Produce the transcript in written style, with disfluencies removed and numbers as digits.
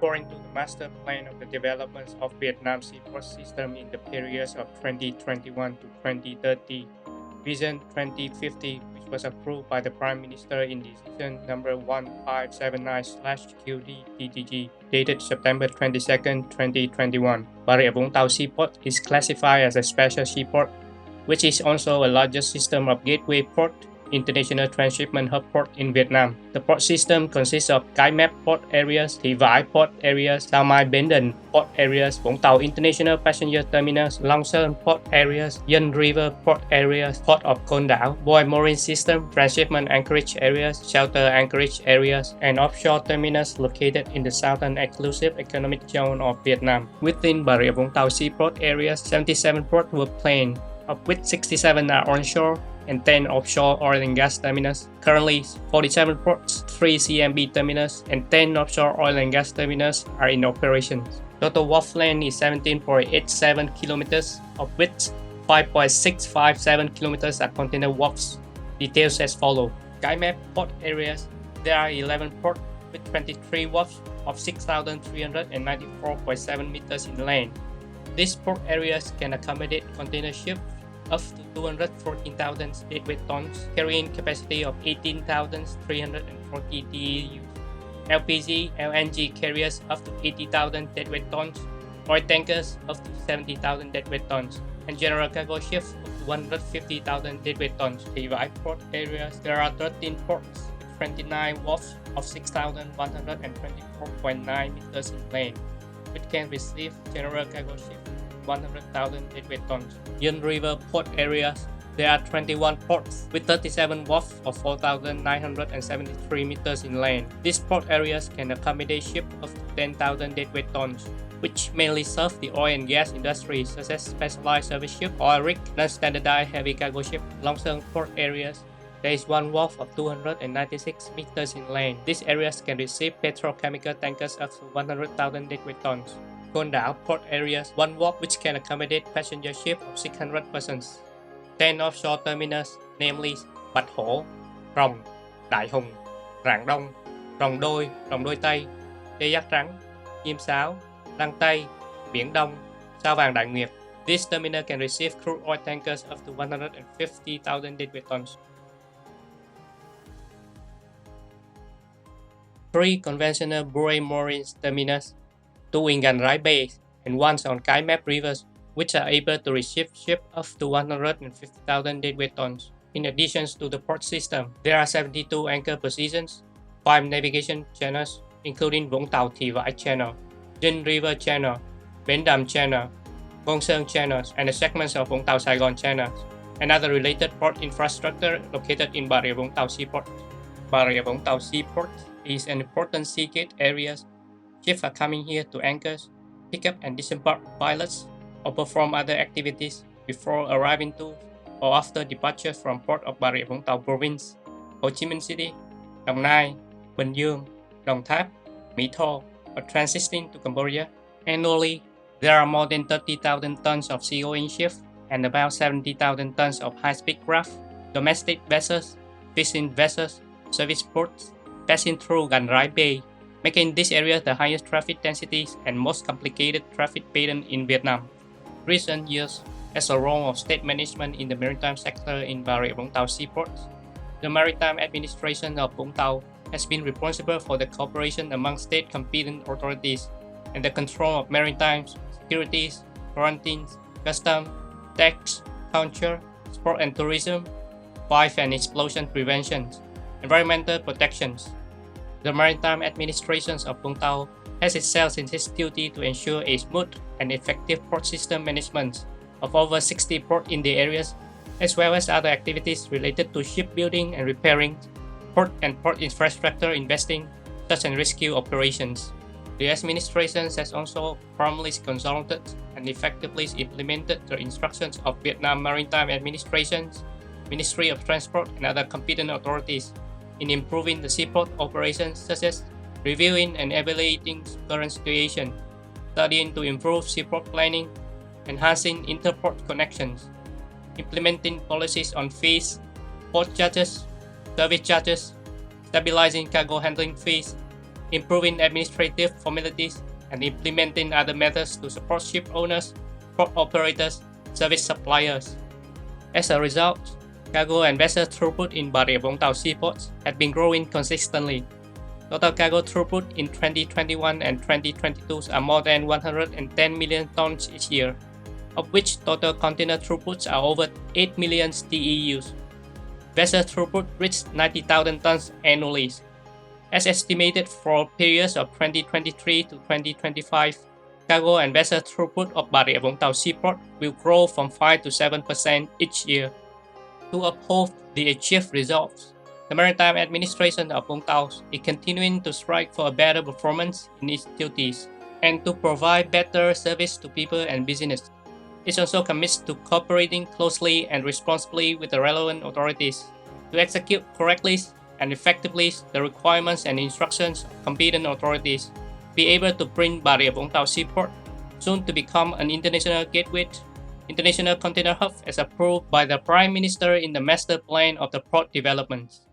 according to the master plan of the development of Vietnam seaport system in the periods of 2021 to 2030, Vision 2050, which was approved by the Prime Minister in Decision number 1579/QD-TTG, dated September 22, 2021. Bà Rịa Vũng Tàu Seaport is classified as a special seaport, which is also a largest system of gateway port international transshipment hub port in Vietnam. The port system consists of Cái Mép Port Areas, Thị Vải Port Areas, Sao Mai Bến Đền Port Areas, Vũng Tàu International Passenger Terminus, Long Sơn Port Areas, Dân River Port Areas, Port of Côn Đảo, Buoy Mooring System, Transshipment Anchorage Areas, Shelter Anchorage Areas, and offshore terminus located in the Southern Exclusive Economic Zone of Vietnam. Within Bà Rịa Vũng Tàu Seaport areas, 77 ports were planned, of which 67 are onshore and 10 offshore oil and gas terminals. Currently, 47 ports, 3 CMB terminals, and 10 offshore oil and gas terminals are in operation. Total wharf length is 17.87 kilometers, of which 5.657 kilometers are container wharfs. Details as follows. Cái Mép Port Areas, there are 11 ports with 23 wharfs of 6,394.7 meters in length. These port areas can accommodate container ships up to 214,000 deadweight tons, carrying capacity of 18,340 TEU. LPG, LNG carriers up to 80,000 deadweight tons, oil tankers up to 70,000 deadweight tons, and general cargo ships up to 150,000 deadweight tons. Thị Vải port areas, there are 13 ports with 29 wharfs of 6,124.9 meters in length, which can receive general cargo ships 100,000 deadweight tons. Dân River port areas, there are 21 ports with 37 wharfs of 4,973 meters in length. These port areas can accommodate ships of 10,000 deadweight tons, which mainly serve the oil and gas industry, such as specialized service ship, oil rig, non-standardized heavy cargo ship. Long Sơn port areas, there is one wharf of 296 meters in length. These areas can receive petrochemical tankers up to 100,000 deadweight tons. Côn Đảo port areas, one wharf which can accommodate passenger ship of 600 persons. 10 offshore terminals, namely Bạch Hổ, Rồng, Đại Hùng, Rạng Đông, Rồng Đôi Tây, Tê Giác Trắng, Chim Sáo, Lăng Tây, Biển Đông, Sao Vàng Đại Nguyệt. This terminal can receive crude oil tankers up to 150,000 deadweight tons. 3 conventional buoy mooring terminals, 2 in Gành Rái Bay and 1 on Cái Mép rivers, which are able to receive ships up to 150,000 deadweight tons. In addition to the port system, there are 72 anchor positions, 5 navigation channels, including Vũng Tàu Thị Vải Channel, Dân River Channel, Bến Đàm Channel, Vung Sơn channels, and the segments of Vũng Tàu Sài Gòn channels, and other related port infrastructure located in Bà Rịa Vũng Tàu Seaport. Bà Rịa Vũng Tàu Seaport is an important seagate area. Ships are coming here to anchors, pick up and disembark pilots, or perform other activities before arriving to or after departure from port of Bà Rịa Vũng Tàu Province, Hồ Chí Minh City, Đồng Nai, Bình Dương, Đồng Tháp, Mỹ Tho, or transiting to Cambodia. Annually, there are more than 30,000 tons of CO in ships and about 70,000 tons of high-speed craft, domestic vessels, fishing vessels, service ports passing through Gành Rái Bay, making this area the highest traffic densities and most complicated traffic pattern in Vietnam. Recent years, as a role of state management in the maritime sector in Bà Rịa Vũng Tàu Seaport, the Maritime Administration of Vũng Tàu has been responsible for the cooperation among state competent authorities and the control of maritime securities, quarantines, customs, tax, culture, sport and tourism, fire and explosion prevention, environmental protections. The Maritime Administration of Vũng Tàu has itself in its duty to ensure a smooth and effective port system management of over 60 ports in the areas, as well as other activities related to shipbuilding and repairing, port and port infrastructure investing, search and rescue operations. The administration has also formally consulted and effectively implemented the instructions of Vietnam Maritime Administration, Ministry of Transport, and other competent authorities in improving the seaport operations, such as reviewing and evaluating current situation, studying to improve seaport planning, enhancing interport connections, implementing policies on fees, port charges, service charges, stabilizing cargo handling fees, improving administrative formalities, and implementing other methods to support ship owners, port operators, service suppliers. As a result, cargo and vessel throughput in Bà Rịa Vũng Tàu seaports had been growing consistently. Total cargo throughput in 2021 and 2022 are more than 110 million tons each year, of which total container throughputs are over 8 million TEUs. Vessel throughput reached 90,000 tons annually. As estimated for periods of 2023 to 2025, cargo and vessel throughput of Bà Rịa Vũng Tàu seaport will grow from 5 to 7% each year. To uphold the achieved results, the Maritime Administration of Vũng Tàu is continuing to strive for a better performance in its duties and to provide better service to people and business. It also commits to cooperating closely and responsibly with the relevant authorities to execute correctly and effectively the requirements and instructions of competent authorities, be able to bring Bà Rịa Vũng Tàu Seaport soon to become an international gateway, international container hub as approved by the Prime Minister in the Master Plan of the Port Development.